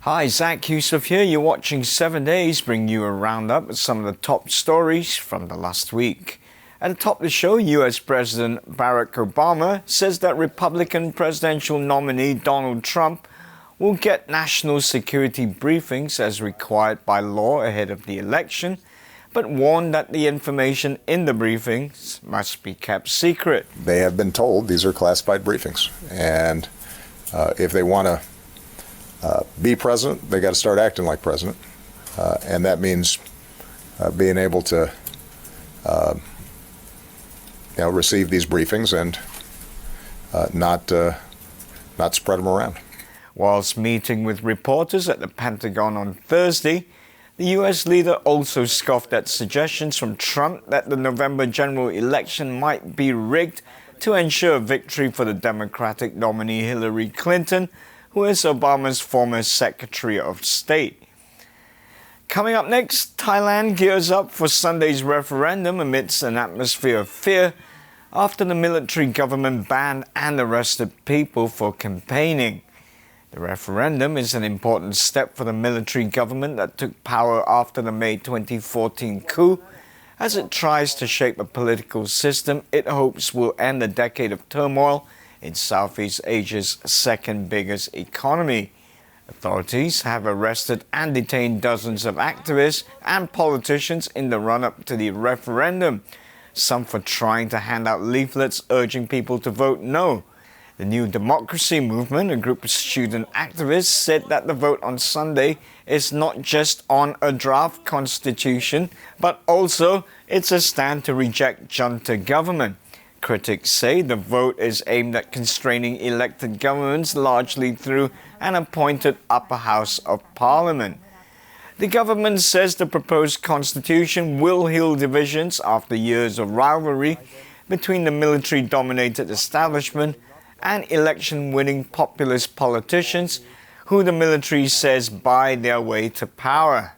Hi, Zack Yusof here. You're watching 7 Days, bringing you a roundup of some of the top stories from the last week. At the top of the show, US President Barack Obama says that Republican presidential nominee Donald Trump will get national security briefings as required by law ahead of the election, but warned that the information in the briefings must be kept secret. They have been told these are classified briefings, and if they want to be president, they got to start acting like president, and that means being able to receive these briefings and not spread them around. Whilst meeting with reporters at the Pentagon on Thursday, the US leader also scoffed at suggestions from Trump that the November general election might be rigged to ensure victory for the Democratic nominee Hillary Clinton, who is Obama's former Secretary of State. Coming up next, Thailand gears up for Sunday's referendum amidst an atmosphere of fear after the military government banned and arrested people for campaigning. The referendum is an important step for the military government that took power after the May 2014 coup, as it tries to shape a political system it hopes will end a decade of turmoil in Southeast Asia's second biggest economy. Authorities have arrested and detained dozens of activists and politicians in the run-up to the referendum, some for trying to hand out leaflets urging people to vote no. The New Democracy Movement, a group of student activists, said that the vote on Sunday is not just on a draft constitution, but also it's a stand to reject junta government. Critics say the vote is aimed at constraining elected governments largely through an appointed upper house of parliament. The government says the proposed constitution will heal divisions after years of rivalry between the military-dominated establishment and election-winning populist politicians who the military says buy their way to power.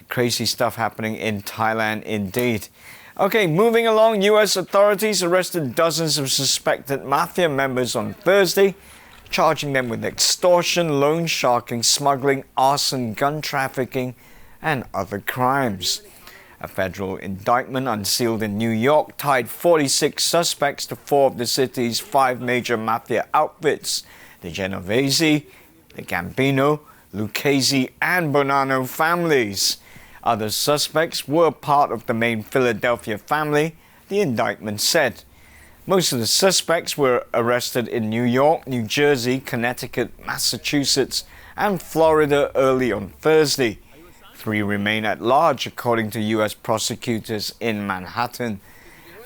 Crazy stuff happening in Thailand indeed. Okay, moving along, US authorities arrested dozens of suspected Mafia members on Thursday, charging them with extortion, loan sharking, smuggling, arson, gun trafficking, and other crimes. A federal indictment unsealed in New York tied 46 suspects to 4 of the city's 5 major Mafia outfits: the Genovese, the Gambino, Lucchese, and Bonanno families. Other suspects were part of the main Philadelphia family, the indictment said. Most of the suspects were arrested in New York, New Jersey, Connecticut, Massachusetts, and Florida early on Thursday. 3 remain at large, according to U.S. prosecutors in Manhattan.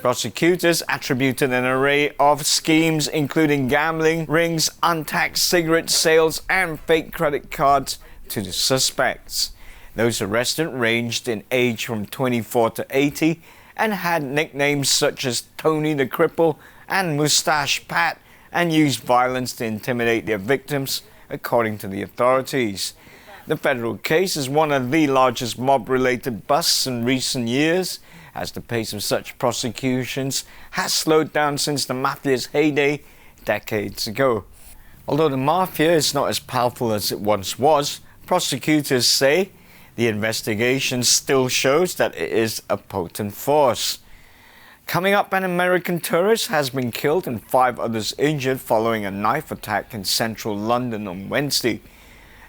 Prosecutors attributed an array of schemes, including gambling, rings, untaxed cigarette sales, and fake credit cards, to the suspects. Those arrested ranged in age from 24 to 80 and had nicknames such as Tony the Cripple and Mustache Pat, and used violence to intimidate their victims, according to the authorities. The federal case is one of the largest mob-related busts in recent years, as the pace of such prosecutions has slowed down since the Mafia's heyday decades ago. Although the Mafia is not as powerful as it once was, prosecutors say the investigation still shows that it is a potent force. Coming up, an American tourist has been killed and 5 others injured following a knife attack in central London on Wednesday.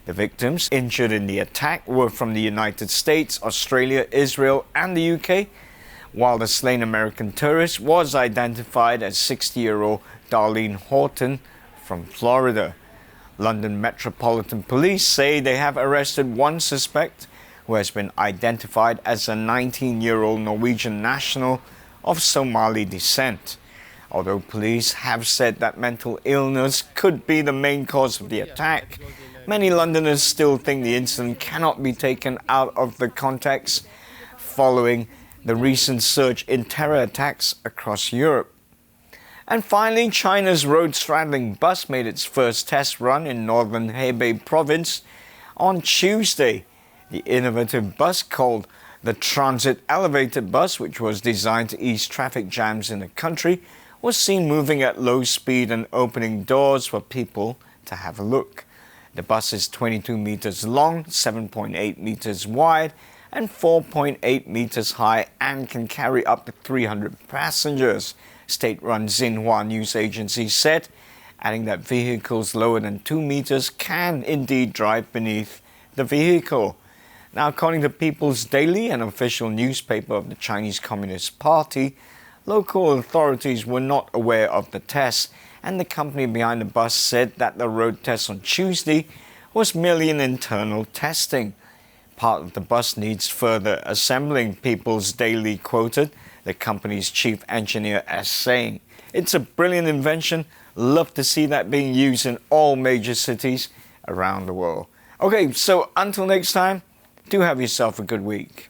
The victims injured in the attack were from the United States, Australia, Israel, and the UK, while the slain American tourist was identified as 60-year-old Darlene Horton from Florida. London Metropolitan Police say they have arrested 1 suspect, who has been identified as a 19-year-old Norwegian national of Somali descent. Although police have said that mental illness could be the main cause of the attack, many Londoners still think the incident cannot be taken out of the context following the recent surge in terror attacks across Europe. And finally, China's road-straddling bus made its first test run in northern Hebei province on Tuesday. The innovative bus, called the Transit Elevated Bus, which was designed to ease traffic jams in the country, was seen moving at low speed and opening doors for people to have a look. The bus is 22 meters long, 7.8 meters wide, and 4.8 meters high and can carry up to 300 passengers, state-run Xinhua news agency said, adding that vehicles lower than 2 meters can indeed drive beneath the vehicle. Now, according to People's Daily, an official newspaper of the Chinese Communist Party, local authorities were not aware of the test, and the company behind the bus said that the road test on Tuesday was merely an internal testing. Part of the bus needs further assembling, People's Daily quoted the company's chief engineer as saying, "It's a brilliant invention. Love to see that being used in all major cities around the world." Okay, so until next time, do have yourself a good week.